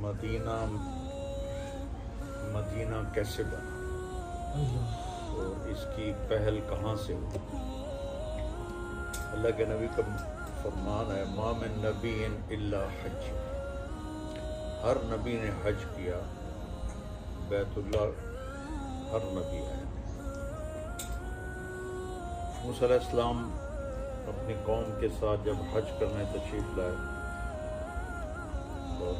مدینہ کیسے بنا اور اس کی پہل کہاں سے ہوئی؟ اللہ کے نبی کا فرمان ہے ما من نبی الا حج، ہر نبی نے حج کیا، بیت اللہ ہر نبی آیا۔ موسیٰ علیہ السلام اپنی قوم کے ساتھ جب حج کرنے تشریف لائے اور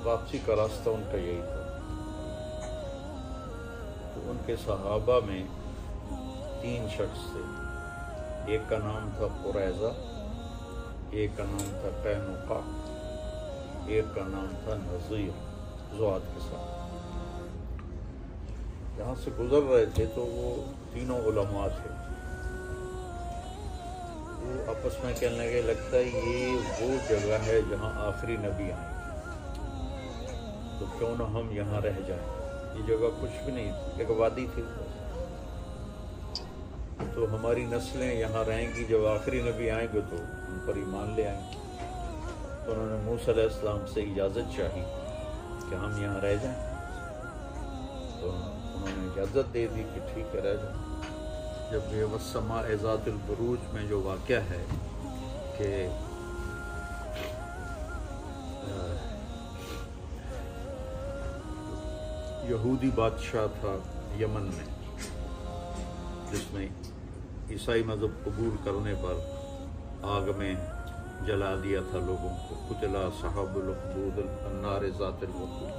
واپسی کا راستہ ان کا یہی تھا، تو ان کے صحابہ میں 3 شخص تھے، ایک کا نام تھا قریظہ، ایک کا نام تھا قینقاع، ایک کا نام تھا نذیر، ذوات کے ساتھ۔ یہاں سے گزر رہے تھے تو وہ تینوں علماء تھے، وہ آپس میں کہنے لگے لگتا ہے یہ وہ جگہ ہے جہاں آخری نبی آئیں گے، تو کیوں نہ ہم یہاں رہ جائیں۔ یہ جگہ کچھ بھی نہیں تھی، ایک وادی تھی، تو ہماری نسلیں یہاں رہیں گی، جب آخری نبی آئیں گے تو ان پر ایمان لے آئیں گے۔ تو انہوں نے موسیٰ علیہ السلام سے اجازت چاہی کہ ہم یہاں رہ جائیں، تو انہوں نے اجازت دے دی کہ ٹھیک ہے رہ جائیں۔ جب یہ والسماء ذات البروج میں جو واقعہ ہے کہ یہودی بادشاہ تھا یمن میں، جس نے عیسائی مذہب قبول کرنے پر آگ میں جلا دیا تھا لوگوں کو، قتل اصحاب الاخدود النار ذات الوقود۔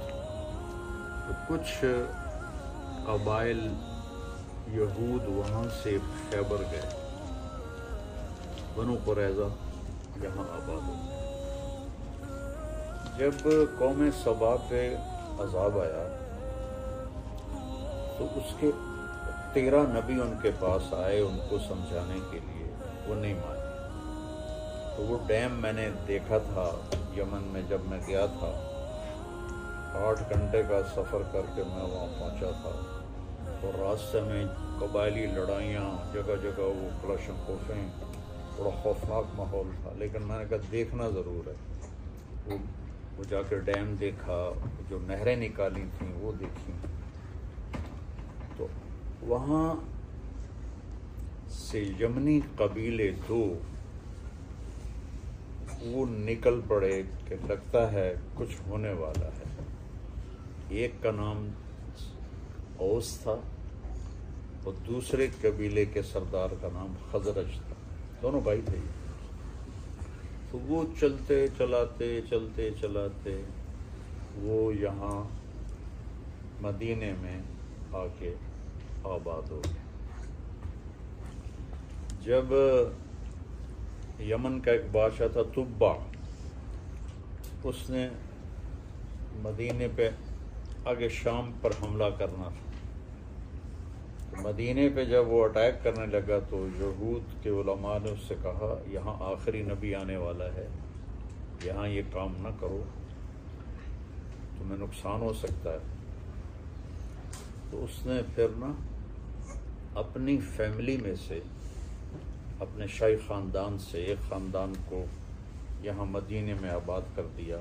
تو کچھ قبائل یہود وہاں سے خیبر گئے، بنو قریظہ یہاں آباد ہو گئے۔ جب قوم سبا پہ عذاب آیا تو اس کے 13 نبی ان کے پاس آئے ان کو سمجھانے کے لیے، وہ نہیں مانے۔ تو وہ ڈیم میں نے دیکھا تھا یمن میں، جب میں گیا تھا 8 گھنٹے کا سفر کر کے میں وہاں پہنچا تھا، اور راستے میں قبائلی لڑائیاں، جگہ جگہ وہ کلاشنکوفیں، بڑا خوفناک ماحول تھا، لیکن میں نے کہا دیکھنا ضرور ہے۔ وہ جا کے ڈیم دیکھا، جو نہریں نکالی تھیں وہ دیکھیں، تو وہاں سے یمنی قبیلے 2 وہ نکل پڑے کہ لگتا ہے کچھ ہونے والا ہے۔ ایک کا نام اوس تھا اور دوسرے قبیلے کے سردار کا نام خزرج تھا، دونوں بھائی تھے۔ تو وہ چلتے چلاتے وہ یہاں مدینے میں آ کے آباد ہو گئے۔ جب یمن کا ایک بادشاہ تھا تبا، اس نے مدینے پہ آگے شام پر حملہ کرنا تھا، مدینے پہ جب وہ اٹیک کرنے لگا تو یہود کے علماء نے اس سے کہا یہاں آخری نبی آنے والا ہے، یہاں یہ کام نہ کرو، تمہیں نقصان ہو سکتا ہے۔ تو اس نے پھر نا اپنی فیملی میں سے، اپنے شاہی خاندان سے ایک خاندان کو یہاں مدینے میں آباد کر دیا،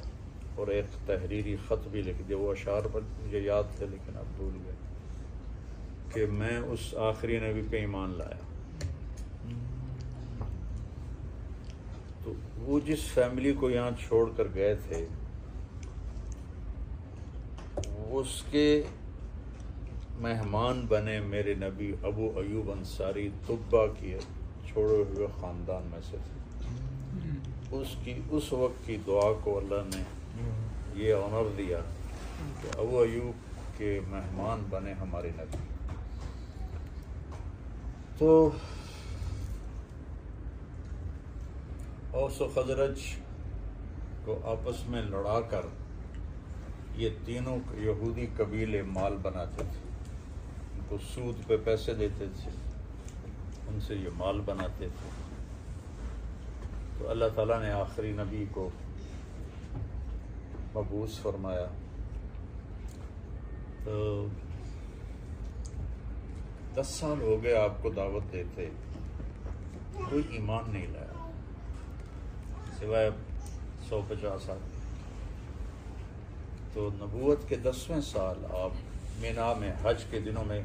اور ایک تحریری خط بھی لکھ دیا، وہ اشعار پر مجھے یاد تھے لیکن اب بھول گئے، کہ میں اس آخری نبی پہ ایمان لایا۔ تو وہ جس فیملی کو یہاں چھوڑ کر گئے تھے، اس کے مہمان بنے میرے نبی ابو ایوب انصاری، طبا کی چھوڑے ہوئے خاندان میں سے تھے۔ اس وقت کی دعا کو اللہ نے یہ آنر دیا کہ ابو ایوب کے مہمان بنے ہمارے نبی۔ تو اوس و خزرج کو آپس میں لڑا کر یہ تینوں یہودی قبیلے مال بناتے تھے، ان کو سود پہ پیسے دیتے تھے، ان سے یہ مال بناتے تھے۔ تو اللہ تعالیٰ نے آخری نبی کو مبعوث فرمایا، تو 10 سال ہو گئے آپ کو دعوت دیتے، کوئی ایمان نہیں لایا سوائے 150 آدمی۔ تو نبوت کے 10ویں سال آپ مینا میں حج کے دنوں میں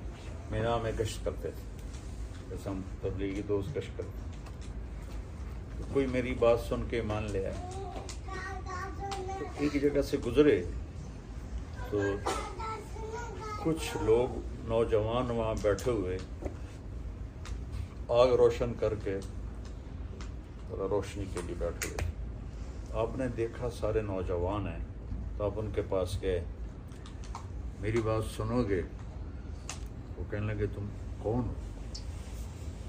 مینا میں گشت کرتے تھے، جیسے ہم تبلیغی دوست گشت کرتے ہیں. تو کوئی میری بات سن کے مان لے آئے. تو ایک جگہ سے گزرے تو کچھ لوگ نوجوان وہاں بیٹھے ہوئے آگ روشن کر کے ذرا روشنی کے لیے بیٹھے ہوئے. آپ نے دیکھا سارے نوجوان ہیں تو آپ ان کے پاس گئے، میری بات سنو گے؟ وہ کہنے لگے تم کون ہو؟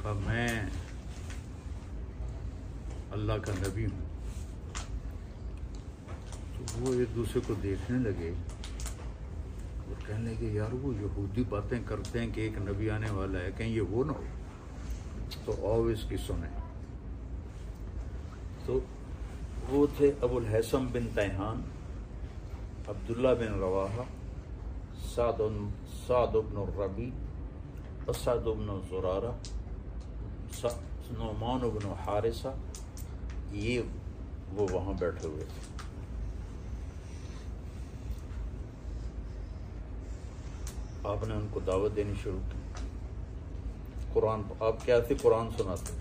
کہا میں اللہ کا نبی ہوں. تو وہ ایک دوسرے کو دیکھنے لگے اور کہنے لگے یار وہ یہودی باتیں کرتے ہیں کہ ایک نبی آنے والا ہے، کہیں یہ وہ نہ ہو. تو آؤ اس کی سنیں. تو وہ تھے ابو الحسن بن تیہان، عبداللہ بن رواحہ، سعد بن الربیع، اسعد بن زرارہ، نعمان بن حارثہ، یہ وہ وہاں بیٹھے ہوئے تھے. آپ نے ان کو دعوت دینی شروع کی. قرآن آپ کیا تھے؟ قرآن سناتے.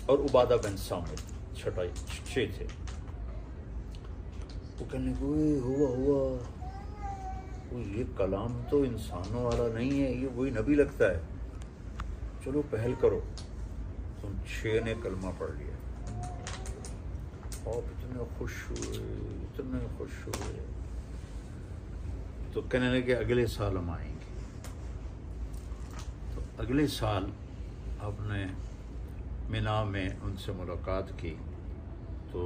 اور عبادہ بن صامت 6 تھے. وہ کہنے لگے ہوا یہ کلام تو انسانوں والا نہیں ہے، یہ وہی نبی لگتا ہے، چلو پہل کرو. تم 6 نے کلمہ پڑھ لیا. آپ اتنے خوش ہوئے تو کہنے لگے اگلے سال ہم آئیں گے. تو اگلے سال آپ نے مینا میں ان سے ملاقات کی تو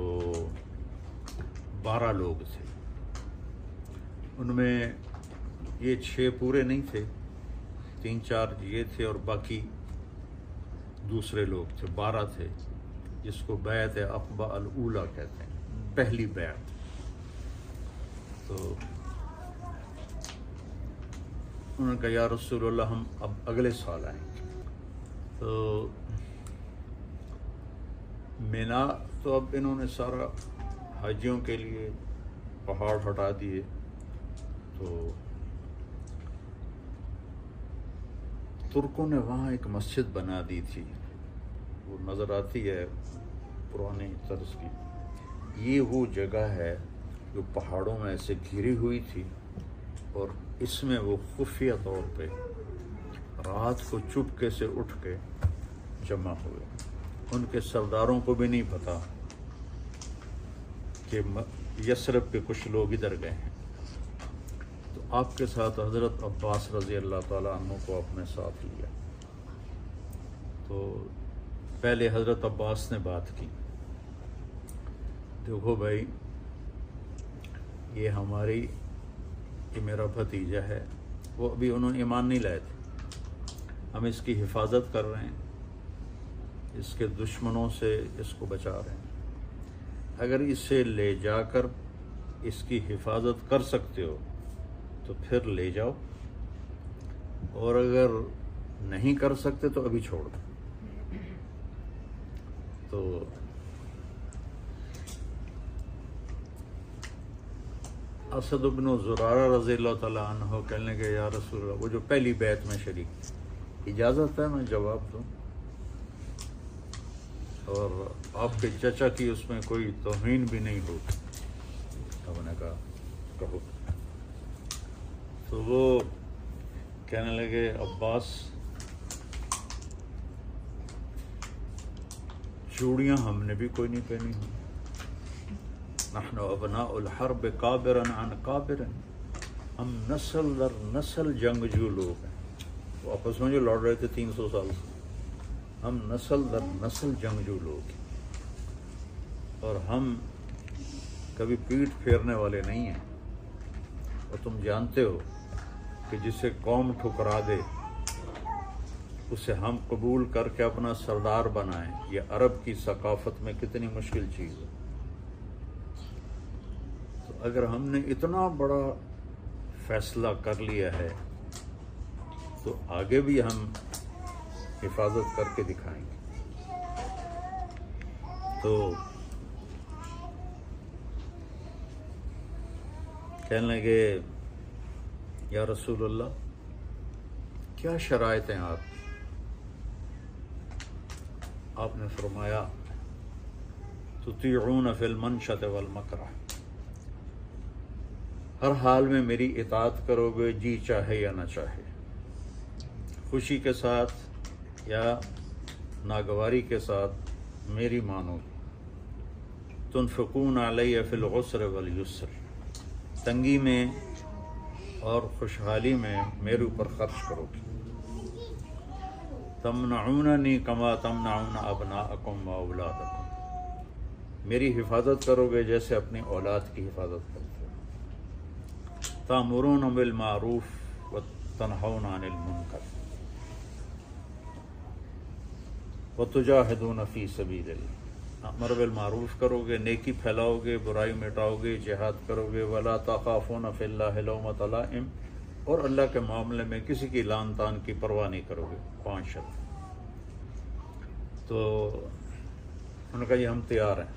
12 لوگ تھے. ان میں یہ 6 پورے نہیں تھے، 3-4 یہ تھے اور باقی دوسرے لوگ تھے. 12 تھے، جس کو بیعت عقبہ الاولیٰ کہتے ہیں، پہلی بیعت. تو انہوں نے کہا یا رسول اللہ ہم اب اگلے سال آئیں گے. تو مینا تو اب انہوں نے سارا حاجیوں کے لیے پہاڑ ہٹا دیے. تو ترکوں نے وہاں ایک مسجد بنا دی تھی، وہ نظر آتی ہے پرانی طرز کی. یہ وہ جگہ ہے جو پہاڑوں میں ایسے گھری ہوئی تھی اور اس میں وہ خفیہ طور پہ رات کو چپکے سے اٹھ کے جمع ہوئے. ان کے سرداروں کو بھی نہیں پتا کہ یثرب کے کچھ لوگ ادھر گئے ہیں. تو آپ کے ساتھ حضرت عباس رضی اللہ تعالیٰ عنہ کو اپنے ساتھ لیا. تو پہلے حضرت عباس نے بات کی، دیکھو بھائی یہ میرا بھتیجا ہے. وہ ابھی انہوں نے ایمان نہیں لائے تھے. ہم اس کی حفاظت کر رہے ہیں، اس کے دشمنوں سے اس کو بچا رہے ہیں. اگر اسے لے جا کر اس کی حفاظت کر سکتے ہو تو پھر لے جاؤ، اور اگر نہیں کر سکتے تو ابھی چھوڑ دو. تو اسد بن زرارہ رضی اللہ تعالیٰ عنہ کہنے لگے یا رسول اللہ، وہ جو پہلی بیعت میں شریک تھے، اجازت ہے میں جواب دوں؟ اور آپ کے چچا کی اس میں کوئی توہین بھی نہیں ہوگی. ہم نے کہا کہو. تو وہ کہنے لگے عباس چوڑیاں ہم نے بھی کوئی نہیں پہنی ہوئی. نحن ابناء الحرب کابرا عن کابر، ہم نسل در نسل جنگجو لوگ ہیں. وہ آپس میں جو لڑ رہے تھے 300 سال سے، ہم نسل در نسل جنگجو لوگ ہیں اور ہم کبھی پیٹھ پھیرنے والے نہیں ہیں. اور تم جانتے ہو کہ جسے قوم ٹھکرا دے اسے ہم قبول کر کے اپنا سردار بنائیں، یہ عرب کی ثقافت میں کتنی مشکل چیز ہے. تو اگر ہم نے اتنا بڑا فیصلہ کر لیا ہے تو آگے بھی ہم حفاظت کر کے دکھائیں گے. تو کہنے لگے یا رسول اللہ کیا شرائط ہیں آپ نے فرمایا تطیعون فی المنشط والمکرہ، ہر حال میں میری اطاعت کرو گے، جی چاہے یا نہ چاہے، خوشی کے ساتھ یا ناگواری کے ساتھ میری مانو گے، تنفقون علی فی العسر والیسر، تنگی میں اور خوشحالی میں میرے اوپر خرچ کرو گے، تمنعوننی کما تمنعون ابناءکم و اولادکم، میری حفاظت کرو گے جیسے اپنی اولاد کی حفاظت کرتے ہو، تأمرون بالمعروف وتنہون عن المنکر وتجاہدون فی سبیل اللہ، امر بالمعروف کرو گے، نیکی پھیلاؤ گے، برائی مٹاؤ گے، جہاد کرو گے، ولا تخافون فی اللہ لومۃ لائم، اور اللہ کے معاملے میں کسی کی لان تان کی پرواہ نہیں کرو گے، 5 شرط۔ تو انہوں نے کہا یہ ہم تیار ہیں۔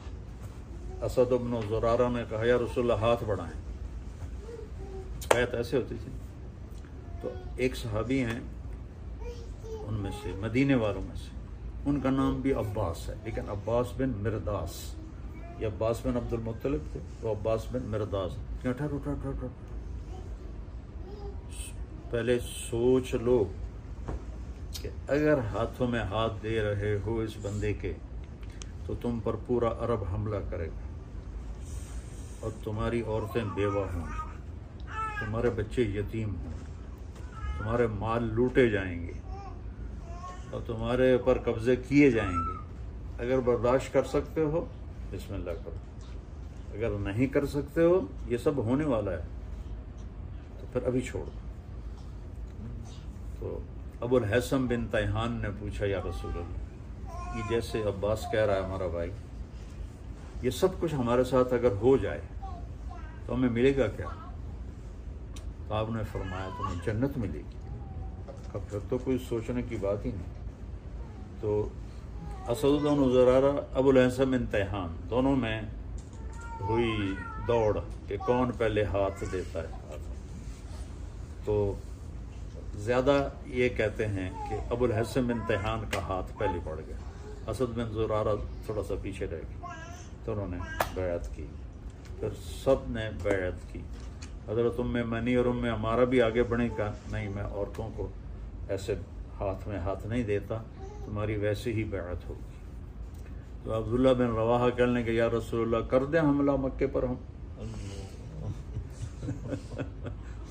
اسد بن زرارہ نے کہا یا رسول اللہ ہاتھ بڑھائیں، بیعت ایسے ہوتی تھی۔ تو ایک صحابی ہیں ان میں سے، مدینے والوں میں سے، ان کا نام بھی عباس ہے، لیکن عباس بن مرداس، یہ عباس بن عبد المطلب تھے، وہ عباس بن مرداس۔ پہلے سوچ لو کہ اگر ہاتھوں میں ہاتھ دے رہے ہو اس بندے کے تو تم پر پورا عرب حملہ کرے گا، اور تمہاری عورتیں بیوہ ہوں گی، تمہارے بچے یتیم ہوں گے، تمہارے مال لوٹے جائیں گے اور تمہارے اوپر قبضے کیے جائیں گے۔ اگر برداشت کر سکتے ہو بسم اللہ کرو، اگر نہیں کر سکتے ہو یہ سب ہونے والا ہے تو پھر ابھی چھوڑ دو۔ تو ابو الحسن بن تیہان نے پوچھا یا رسول اللہ، یہ جیسے عباس کہہ رہا ہے ہمارا بھائی، یہ سب کچھ ہمارے ساتھ اگر ہو جائے تو ہمیں ملے گا کیا؟ تو آپ نے فرمایا تمہیں جنت ملے گی۔ اب پھر تو کوئی سوچنے کی بات ہی نہیں۔ تو اسد بن زرارہ، ابو الحسن بن تیہان، دونوں میں ہوئی دوڑ کہ کون پہلے ہاتھ دیتا ہے۔ تو زیادہ یہ کہتے ہیں کہ ابو الحسن بن تیہان کا ہاتھ پہلے پڑ گیا، اسد بن زرارہ تھوڑا سا پیچھے رہ گیا، تو انہوں نے بیعت کی، پھر سب نے بیعت کی۔ حضرت ام منی اور ام عمارہ بھی آگے بڑھیں، کہا نہیں میں عورتوں کو ایسے ہاتھ میں ہاتھ نہیں دیتا، تمہاری ویسے ہی بیعت ہوگی۔ تو عبداللہ بن رواحہ کہنے کہ یا رسول اللہ کر دیں حملہ مکے پر ہم؟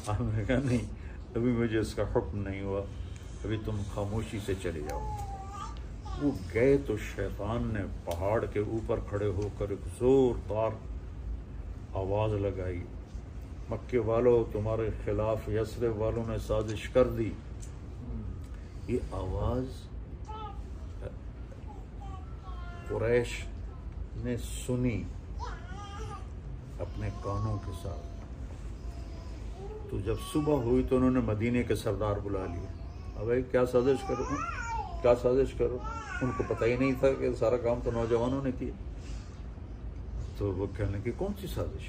آپ نے کہا نہیں، ابھی مجھے اس کا حکم نہیں ہوا، ابھی تم خاموشی سے چلے جاؤ۔ وہ گئے تو شیطان نے پہاڑ کے اوپر کھڑے ہو کر ایک زوردار آواز لگائی، مکے والوں تمہارے خلاف یثرب والوں نے سازش کر دی۔ یہ آواز قریش نے سنی اپنے کانوں کے ساتھ۔ تو جب صبح ہوئی تو انہوں نے مدینے کے سردار بلا لیے، اب کیا سازش کرو، کیا سازش کرو؟ ان کو پتہ ہی نہیں تھا کہ سارا کام تو نوجوانوں نے کیا۔ تو وہ کہنے کی کون سی سازش؟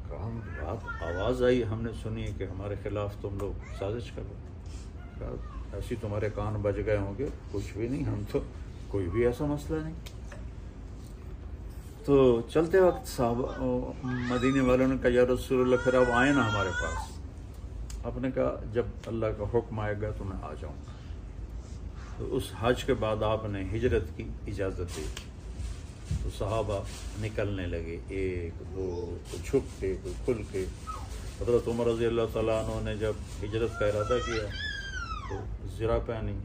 کہا آواز آئی، ہم نے سنی کہ ہمارے خلاف تم لوگ سازش کر رہے۔ کہا ایسی تمہارے کان بج گئے ہوں گے، کچھ بھی نہیں، ہم تو کوئی بھی ایسا مسئلہ نہیں۔ تو چلتے وقت صحابہ مدینے والوں نے کہا یا رسول اللہ پھر اب آئیں نا ہمارے پاس۔ آپ نے کہا جب اللہ کا حکم آئے گا تو میں آ جاؤں گا۔ تو اس حج کے بعد آپ نے ہجرت کی اجازت دی، تو صحابہ نکلنے لگے، ایک دو، کوئی چھپ کے کوئی کھل کے۔ حضرت عمر رضی اللہ تعالیٰ عنہ نے جب ہجرت کا ارادہ کیا تو زرہ پہنی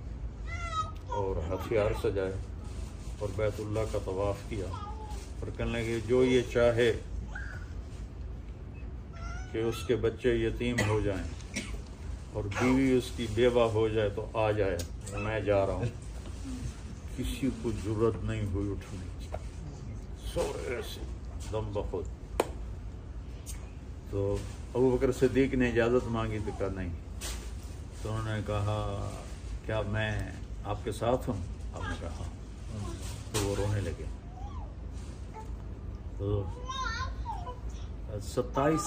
اور ہتھیار سجائے اور بیت اللہ کا طواف کیا، اور کہنے لگے جو یہ چاہے کہ اس کے بچے یتیم ہو جائیں اور بیوی اس کی بیوہ ہو جائے تو آ جائے، میں جا رہا ہوں۔ کسی کو جرت نہیں ہوئی اٹھنے کی، سورے سے دم بخود۔ تو ابو بکر صدیق نے اجازت مانگی تو کہا نہیں۔ تو انہوں نے کہا کیا میں آپ کے ساتھ ہوں؟ آپ نے کہا ہاں۔ تو وہ رونے لگے۔ تو 27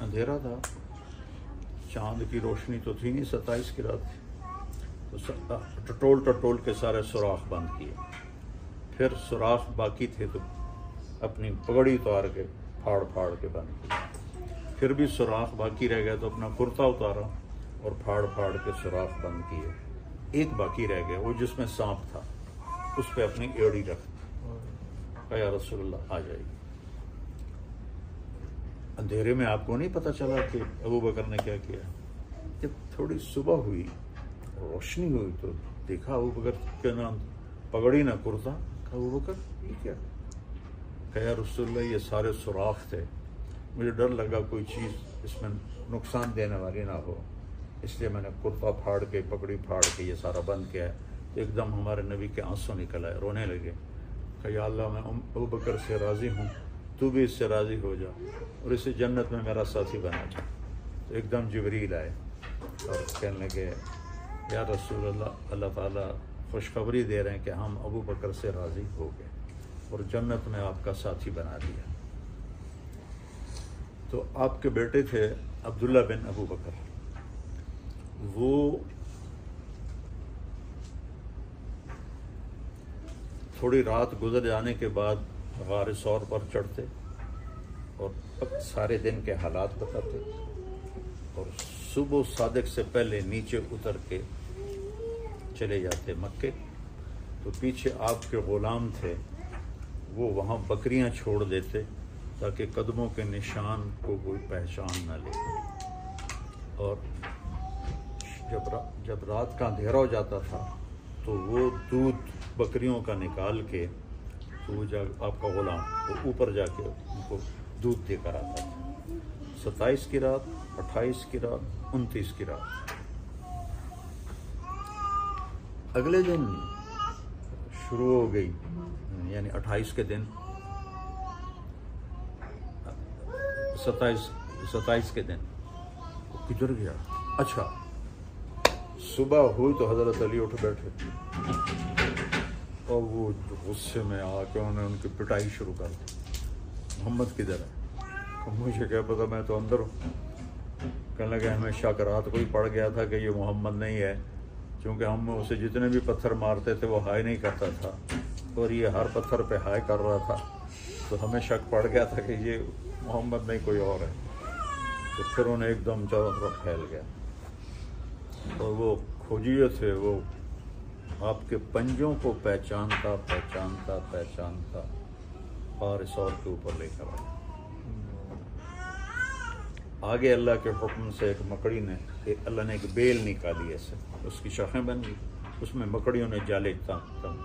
اندھیرا تھا، چاند کی روشنی تو تھی نہیں، 27 کی رات تھی، تو ٹٹول کے سارے سوراخ بند کیے، پھر سوراخ باقی تھے تو اپنی پگڑی اتار کے پھاڑ کے بند کی، پھر بھی سوراخ باقی رہ گیا تو اپنا کرتا اتارا اور پھاڑ کے سوراخ بند کیے، ایک باقی رہ گیا وہ جس میں سانپ تھا، اس پہ اپنی ایڑی رکھ، کہا یا رسول اللہ آ جائیے۔ اندھیرے میں آپ کو نہیں پتہ چلا کہ ابوبکر نے کیا کیا؟ جب تھوڑی صبح ہوئی، روشنی ہوئی تو دیکھا ابوبکر کے نام پگڑی نہ کرتا، کہا ابوبکر یہ کیا؟ کہا یا رسول اللہ یہ سارے سوراخ تھے، مجھے ڈر لگا کوئی چیز اس میں نقصان دینے والی نہ ہو، اس لیے میں نے کرتا پھاڑ کے پگڑی پھاڑ کے یہ سارا بند کیا ہے۔ تو ایک دم ہمارے نبی کے آنسو نکل آئے، رونے لگے، کہ یا اللہ میں ابوبکر سے راضی ہوں، تو بھی اس سے راضی ہو جا اور اسے جنت میں میرا ساتھی بنا جا۔ تو ایک دم جبریل آئے اور کہنے لگے یا رسول اللہ، اللہ تعالیٰ خوشخبری دے رہے ہیں کہ ہم ابوبکر سے راضی ہو گئے اور جنت میں آپ کا ساتھی بنا دیا۔ تو آپ کے بیٹے تھے عبداللہ بن ابوبکر، وہ تھوڑی رات گزر جانے کے بعد غار ثور پر چڑھتے اور سارے دن کے حالات بتاتے، اور صبح صادق سے پہلے نیچے اتر کے چلے جاتے مکے۔ تو پیچھے آپ کے غلام تھے، وہ وہاں بکریاں چھوڑ دیتے تاکہ قدموں کے نشان کو کوئی پہچان نہ لے، اور جب رات کا اندھیرا ہو جاتا تھا تو وہ دودھ بکریوں کا نکال کے تو وہ آپ کا غلام وہ اوپر جا کے ان کو دودھ دے کر آتا تھا۔ 27 کی رات، 28 کی رات، 29 کی رات، اگلے دن شروع ہو گئی، یعنی 28 کے دن، 27 کے دن کدھر گیا؟ اچھا، صبح ہوئی تو حضرت علی اٹھ بیٹھے اور وہ غصے میں آ کے انہوں نے ان کی پٹائی شروع کر دی، محمد کدھر ہے؟ مجھے کیا پتا، میں تو اندر ہوں۔ کہنے لگے ہمیں شک رات کو ہی پڑ گیا تھا کہ یہ محمد نہیں ہے، کیونکہ ہم اسے جتنے بھی پتھر مارتے تھے وہ ہائے نہیں کرتا تھا اور یہ ہر پتھر پہ ہائے کر رہا تھا، تو ہمیں شک پڑ گیا تھا کہ یہ محمد نہیں کوئی اور ہے۔ تو پھر انہیں ایک دم چاروں طرف پھیل گیا، اور وہ کھوجیے تھے، وہ آپ کے پنجوں کو پہچانتا غار ثور کے اوپر لے کر آیا۔ آگے اللہ کے حکم سے ایک مکڑی نے، اللہ نے ایک بیل نکالی ایسے، اس کی شاخیں بن گئی، اس میں مکڑیوں نے جالے تن